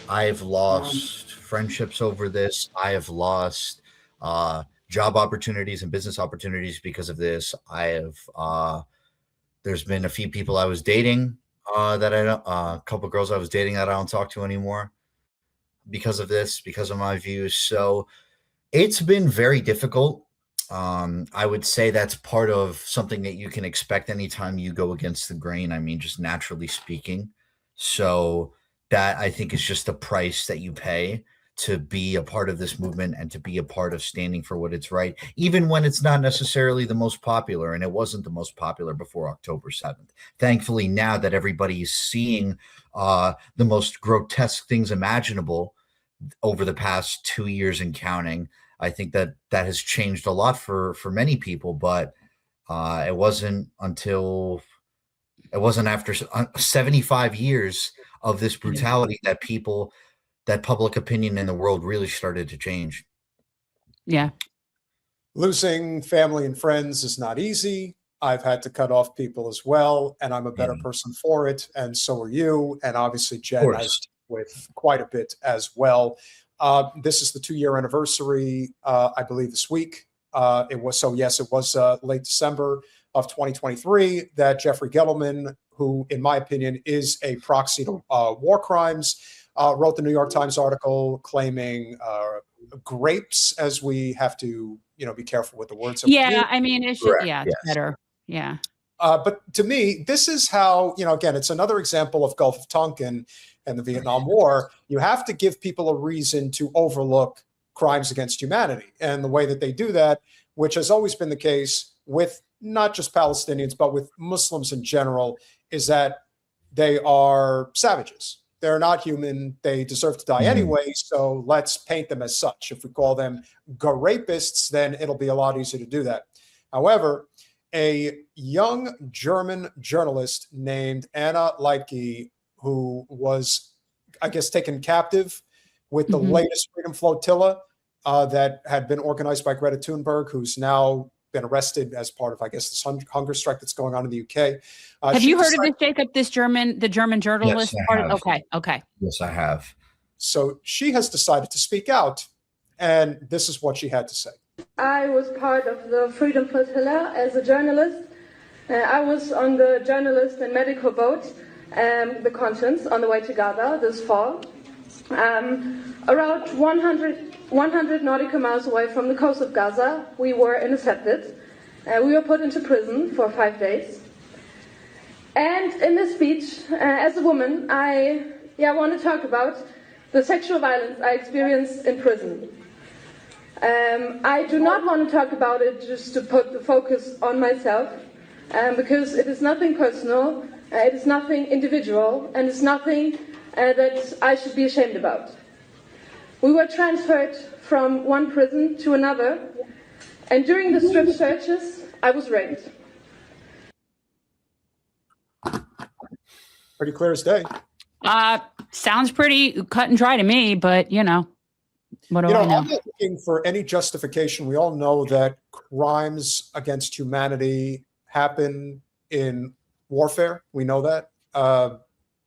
I've lost friendships over this. I have lost job opportunities and business opportunities because of this. There's been a few people I was dating that I don't, a couple girls I was dating that I don't talk to anymore because of this, because of my views. So it's been very difficult. I would say that's part of something that you can expect anytime you go against the grain. I mean, just naturally speaking. So that I think is just the price that you pay to be a part of this movement and to be a part of standing for what it's right, even when it's not necessarily the most popular. And it wasn't the most popular before October 7th. Thankfully, now that everybody is seeing the most grotesque things imaginable over the past 2 years and counting, I think that that has changed a lot for many people. But it wasn't until it wasn't after 75 years of this brutality that public opinion in the world really started to change. Yeah. Losing family and friends is not easy. I've had to cut off people as well, and I'm a better person for it, and so are you. And obviously, Jen has with quite a bit as well. This is the 2-year anniversary, I believe, this week. It was late December of 2023 that Jeffrey Gettleman, who, in my opinion, is a proxy to war crimes, wrote the New York Times article claiming grapes, as we have to, be careful with the words. I mean, it should, it's better. Yeah. But to me, this is how, again, it's another example of Gulf of Tonkin and the Vietnam War. You have to give people a reason to overlook crimes against humanity. And the way that they do that, which has always been the case with not just Palestinians, but with Muslims in general, is that they are savages. They're not human. They deserve to die anyway. So let's paint them as such. If we call them rapists, then it'll be a lot easier to do that. However, a young German journalist named Anna Leitke, who was, I guess, taken captive with the latest Freedom Flotilla that had been organized by Greta Thunberg, who's now been arrested as part of, I guess, this hunger strike that's going on in the UK. Have you heard of this, Jacob? The German journalist? Yes, Okay. Yes, I have. So she has decided to speak out, and this is what she had to say. I was part of the Freedom Flotilla as a journalist. I was on the journalist and medical boat, the Conscience, on the way to Gaza this fall. Around 100 nautical miles away from the coast of Gaza, we were intercepted. We were put into prison for 5 days. And in this speech, as a woman, I want to talk about the sexual violence I experienced in prison. I do not want to talk about it just to put the focus on myself, because it is nothing personal, it is nothing individual, and it's nothing that I should be ashamed about. We were transferred from one prison to another, and during the strip searches, I was raped. Pretty clear as day. Sounds pretty cut and dry to me, but what do I know? I'm not looking for any justification. We all know that crimes against humanity happen in warfare. We know that.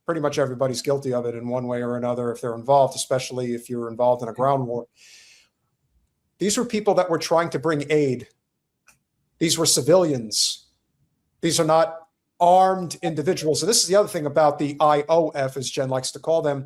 Pretty much everybody's guilty of it in one way or another if they're involved, especially if you're involved in a ground war. These were people that were trying to bring aid. These were civilians. These are not armed individuals. And this is the other thing about the IOF, as Jen likes to call them.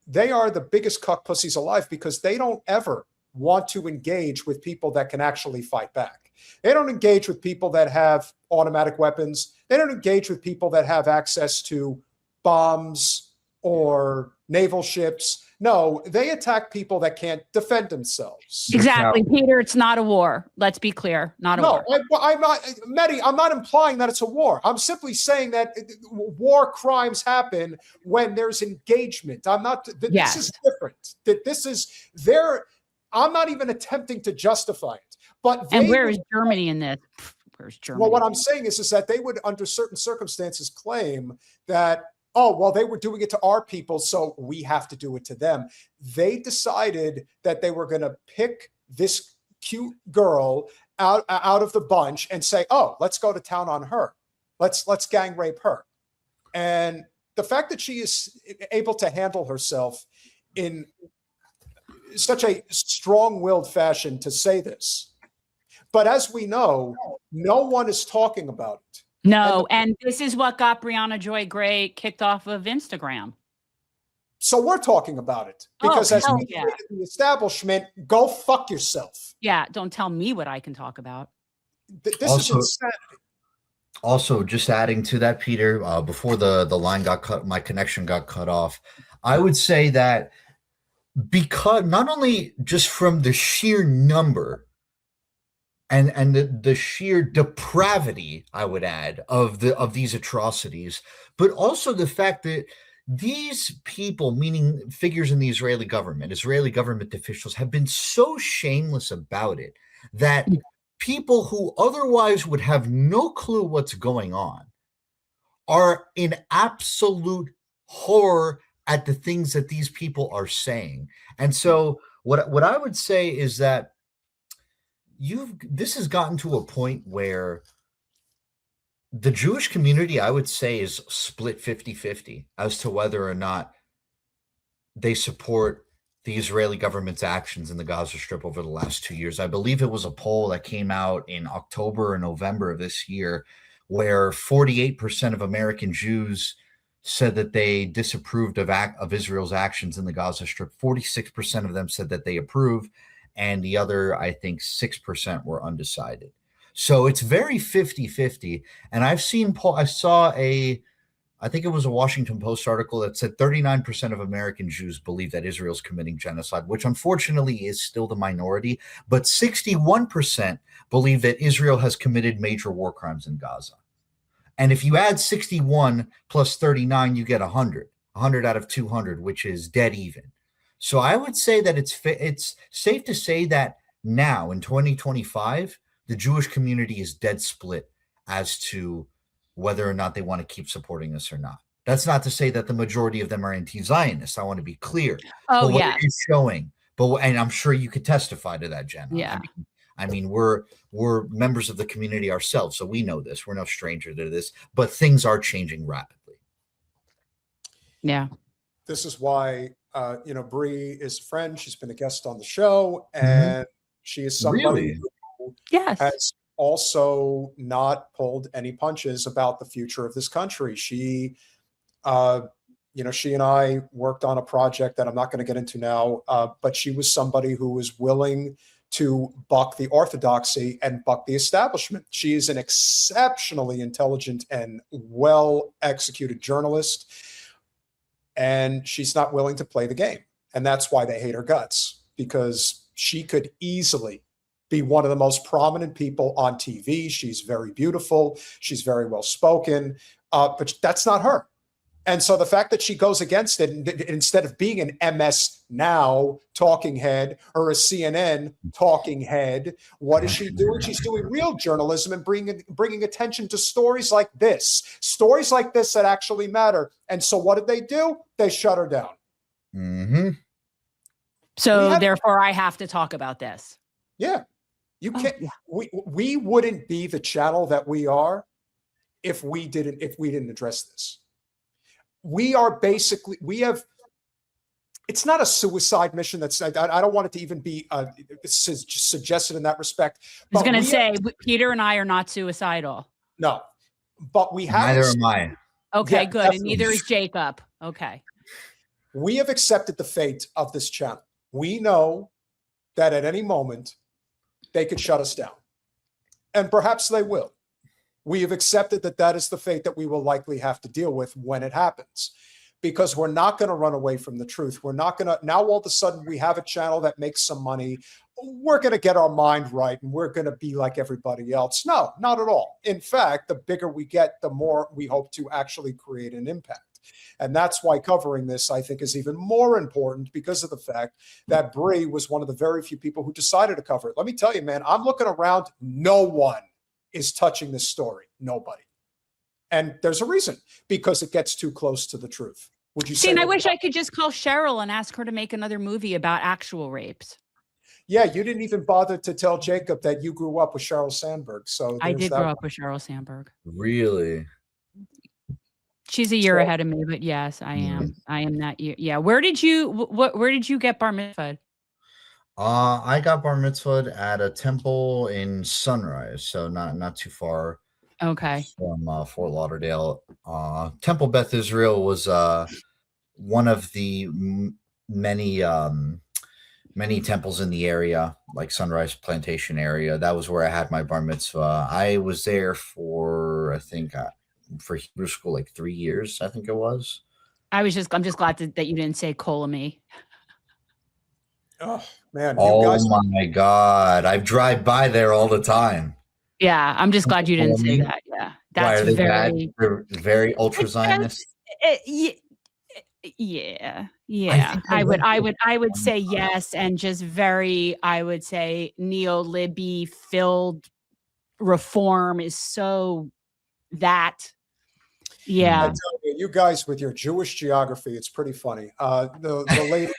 They are the biggest cuck pussies alive because they don't ever want to engage with people that can actually fight back. They don't engage with people that have automatic weapons. They don't engage with people that have access to bombs or naval ships. No, they attack people that can't defend themselves. Exactly, Peter. It's not a war. Let's be clear. Not a war. I'm not, Mehdi, I'm not implying that it's a war. I'm simply saying that war crimes happen when there's engagement. This is different. This is I'm not even attempting to justify it. And where is Germany in this? Where's Germany? Well, what I'm saying is that they would, under certain circumstances, claim that, they were doing it to our people, so we have to do it to them. They decided that they were going to pick this cute girl out of the bunch and say, let's go to town on her. Let's gang rape her. And the fact that she is able to handle herself in such a strong-willed fashion to say this. But as we know, no one is talking about it. No, and this is what got Briahna Joy Gray kicked off of Instagram. So we're talking about it because as we say to the establishment, go fuck yourself. Yeah, don't tell me what I can talk about. This is insanity. Also, just adding to that, Peter, before the line got cut, my connection got cut off. I would say that because not only just from the sheer number and the sheer depravity, I would add, of these atrocities, but also the fact that these people, meaning figures in the Israeli government officials, have been so shameless about it that people who otherwise would have no clue what's going on are in absolute horror at the things that these people are saying. And so what I would say is that this has gotten to a point where the Jewish community, I would say, is split 50-50 as to whether or not they support the Israeli government's actions in the Gaza Strip over the last 2 years. I believe it was a poll that came out in October or November of this year where 48% of American Jews said that they disapproved of Israel's actions in the Gaza Strip. 46% of them said that they approve, and the other, I think, 6% were undecided. So it's very 50-50. And I saw I think it was a Washington Post article that said 39% of American Jews believe that Israel's committing genocide, which unfortunately is still the minority, but 61% believe that Israel has committed major war crimes in Gaza. And if you add 61 plus 39, you get 100 out of 200, which is dead even. So I would say that it's safe to say that now in 2025, the Jewish community is dead split as to whether or not they want to keep supporting us or not. That's not to say that the majority of them are anti-Zionist. I want to be clear. Oh, but yeah. It is showing. And I'm sure you could testify to that, Jenna. Yeah. I mean, we're members of the community ourselves, so we know this. We're no stranger to this, but things are changing rapidly. Yeah. This is why, Bree is a friend. She's been a guest on the show, and she is somebody who has also not pulled any punches about the future of this country. She and I worked on a project that I'm not going to get into now, but she was somebody who was willing to buck the orthodoxy and buck the establishment. She is an exceptionally intelligent and well-executed journalist, and she's not willing to play the game. And that's why they hate her guts, because she could easily be one of the most prominent people on TV. She's very beautiful. She's very well-spoken, but that's not her. And so the fact that she goes against it, instead of being an MS Now talking head or a CNN talking head, what is she doing? She's doing real journalism and bringing attention to stories like this that actually matter. And so what did they do? They shut her down. Mm-hmm. So therefore, I have to talk about this. Yeah, you can't. Yeah. We wouldn't be the channel that we are if we didn't address this. We are basically, it's not a suicide mission. I don't want it to even be suggested in that respect. I was going to say, Peter and I are not suicidal. No, but we have. Neither am I. Okay, yeah, good. Definitely. And neither is Jacob. Okay. We have accepted the fate of this channel. We know that at any moment they could shut us down, and perhaps they will. We have accepted that is the fate that we will likely have to deal with when it happens, because we're not going to run away from the truth. We're not going to, now all of a sudden we have a channel that makes some money. We're going to get our mind right and we're going to be like everybody else. No, not at all. In fact, the bigger we get, the more we hope to actually create an impact. And that's why covering this, I think, is even more important, because of the fact that Bree was one of the very few people who decided to cover it. Let me tell you, man, I'm looking around, no one is touching this story. Nobody. And there's a reason, because it gets too close to the truth. Would you say? And I wish I could just call Cheryl and ask her to make another movie about actual rapes. Yeah, you didn't even bother to tell Jacob that you grew up with Sheryl Sandberg. So I did grow up with Sheryl Sandberg. Really? She's a year ahead of me, but yes, I am. I am that year. Yeah. Where did you get bar mitzvahed? I got bar mitzvahed at a temple in Sunrise, so not too far Okay. from Fort Lauderdale. Temple Beth Israel was one of the many temples in the area, like Sunrise Plantation area. That was where I had my bar mitzvah. I was there for, I think, for Hebrew school, like 3 years, I think it was. I'm just glad that you didn't say Kolami. Oh man! My God! I drive by there all the time. Yeah, I'm just glad you didn't say that. Yeah, that's Why, are they very bad? They're very ultra Zionist. Yeah. I would say yes, and just very, I would say neo-libby filled reform is so that. Yeah. I tell you guys with your Jewish geography, it's pretty funny. The lady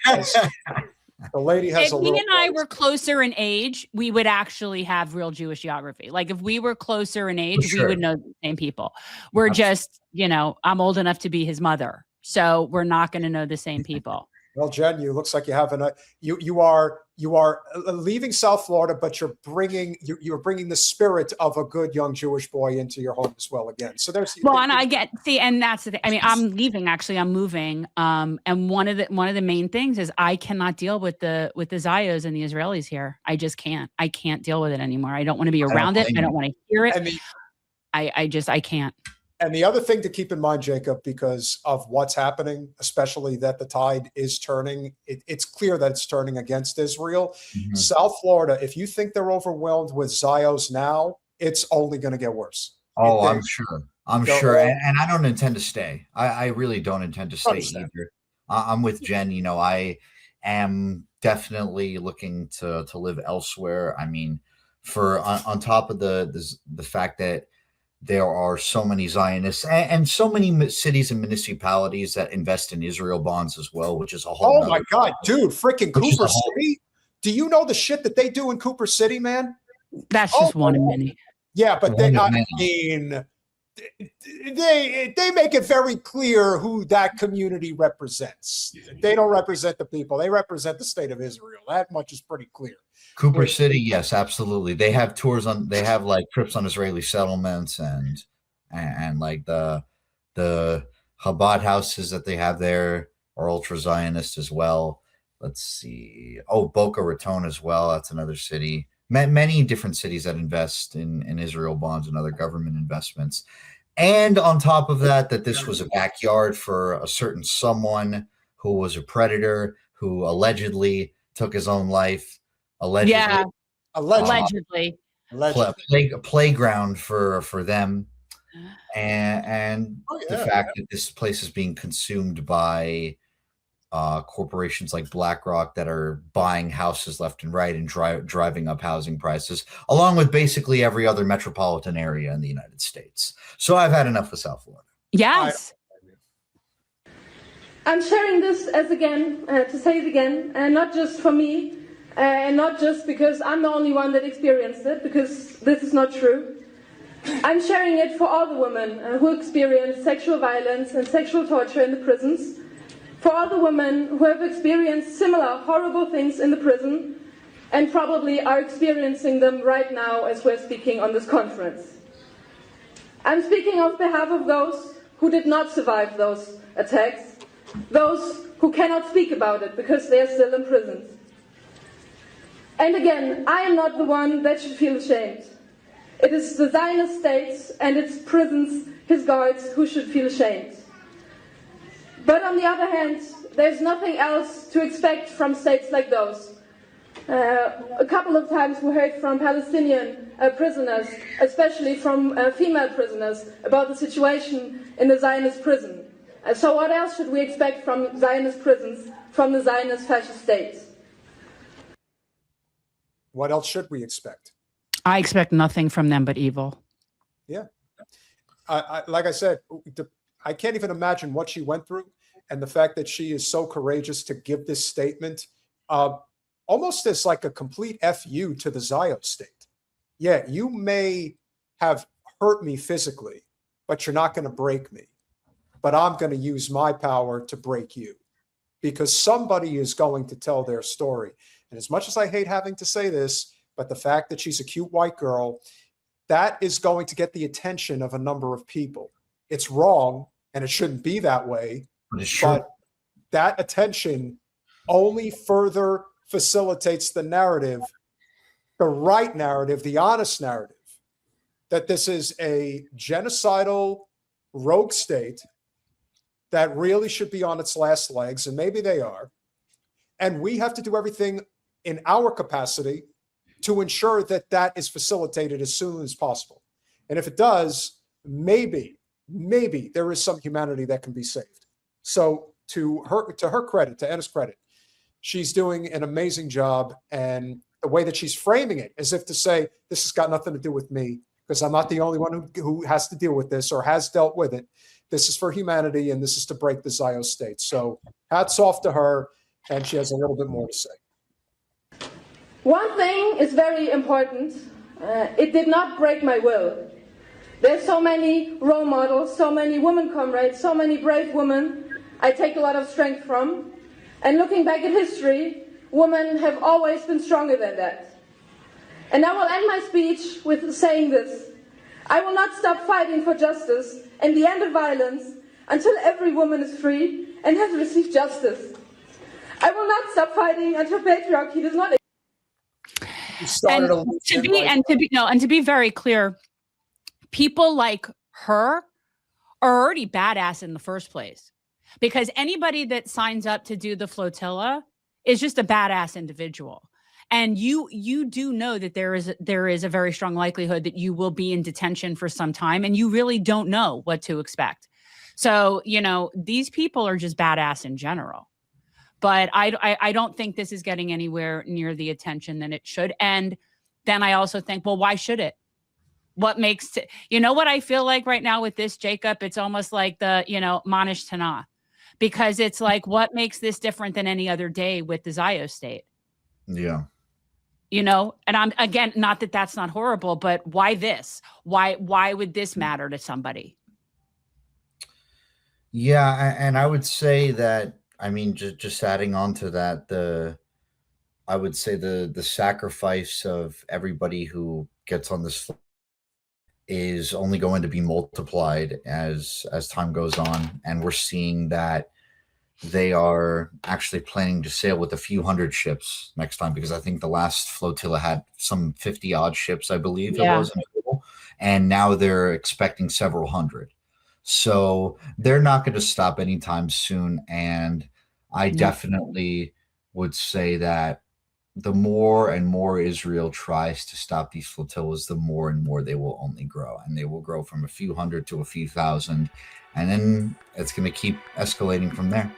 has if he and I were closer in age, we would actually have real Jewish geography. Like if we were closer in age, we would know the same people. We're just, I'm old enough to be his mother, so we're not going to know the same people. Well, Jen, you looks like you have you are leaving South Florida, but you're bringing the spirit of a good young Jewish boy into your home as well again. So there's and that's the thing. I mean, I'm leaving. Actually, I'm moving. And one of the main things is I cannot deal with the Zios and the Israelis here. I just can't. I can't deal with it anymore. I don't want to be around it. I don't want to hear it. I can't. And the other thing to keep in mind, Jacob, because of what's happening, especially that the tide is turning, it's clear that it's turning against Israel. Mm-hmm. South Florida, if you think they're overwhelmed with Zios now, it's only going to get worse. Oh, I'm sure. And I don't intend to stay. I really don't intend to stay either. I'm with Jen. I am definitely looking to live elsewhere. I mean, on top of the fact that there are so many Zionists and so many cities and municipalities that invest in Israel bonds as well, which is a whole. Oh my God, dude! Freaking Cooper City. Do you know the shit that they do in Cooper City, man? That's just one of many. Yeah, but they make it very clear who that community represents. They don't represent the people; they represent the state of Israel. That much is pretty clear. Cooper City, yes, absolutely. They have they have like trips on Israeli settlements and like the Chabad houses that they have there are ultra Zionist as well. Let's see. Oh, Boca Raton as well. That's another city. Many different cities that invest in Israel bonds and other government investments. And on top of that this was a backyard for a certain someone who was a predator who allegedly took his own life. Allegedly. Playground for them, and the fact that this place is being consumed by corporations like BlackRock that are buying houses left and right and driving up housing prices, along with basically every other metropolitan area in the United States. So I've had enough of South Florida. Yes. I'm sharing this to say it again, and not just for me. And not just because I'm the only one that experienced it, because this is not true. I'm sharing it for all the women who experience sexual violence and sexual torture in the prisons, for all the women who have experienced similar horrible things in the prison and probably are experiencing them right now as we're speaking on this conference. I'm speaking on behalf of those who did not survive those attacks, those who cannot speak about it because they are still in prisons. And again, I am not the one that should feel ashamed. It is the Zionist states and its prisons, his guards, who should feel ashamed. But on the other hand, there's nothing else to expect from states like those. A couple of times we heard from Palestinian prisoners, especially from female prisoners, about the situation in the Zionist prison. So what else should we expect from Zionist prisons, from the Zionist fascist states? What else should we expect? I expect nothing from them but evil. Yeah. Like I said, I can't even imagine what she went through. And the fact that she is so courageous to give this statement, almost as like a complete FU to the Zio state. Yeah, you may have hurt me physically, but you're not going to break me. but I'm going to use my power to break you, because somebody is going to tell their story. And as much as I hate having to say this, but the fact that she's a cute white girl, that is going to get the attention of a number of people. It's wrong, and it shouldn't be that way. But that attention only further facilitates the narrative, the right narrative, the honest narrative, that this is a genocidal rogue state that really should be on its last legs, and maybe they are. And we have to do everything in our capacity to ensure that that is facilitated as soon as possible. And if it does, maybe there is some humanity that can be saved. So to her credit, to Anna's credit, she's doing an amazing job. And the way that she's framing it, as if to say, this has got nothing to do with me, because I'm not the only one who has to deal with this or has dealt with it. This is for humanity, and this is to break the Zionist state. So hats off to her, and she has a little bit more to say. One thing is very important. It did not break my will. There's so many role models, so many women comrades, so many brave women I take a lot of strength from. And looking back at history, women have always been stronger than that. And I will end my speech with saying this. I will not stop fighting for justice and the end of violence until every woman is free and has received justice. I will not stop fighting until patriarchy does not exist. And to be very clear, people like her are already badass in the first place, because anybody that signs up to do the flotilla is just a badass individual. And you do know that there is a very strong likelihood that you will be in detention for some time, and you really don't know what to expect. So, these people are just badass in general. But I don't think this is getting anywhere near the attention that it should. And then I also think, well, why should it? What makes it, what I feel like right now with this, Jacob? It's almost like the, Manish Tana, because it's like, what makes this different than any other day with the Zionist state? Yeah. And I'm, again, not that that's not horrible, but why this? Why would this matter to somebody? Yeah. And I would say that, just adding on to that, I would say the sacrifice of everybody who gets on this is only going to be multiplied as time goes on. And we're seeing that they are actually planning to sail with a few hundred ships next time, because I think the last flotilla had some 50 odd ships, I believe it was in total, and now they're expecting several hundred. So they're not going to stop anytime soon. And I definitely would say that the more and more Israel tries to stop these flotillas, the more and more they will only grow, and they will grow from a few hundred to a few thousand. And then it's going to keep escalating from there.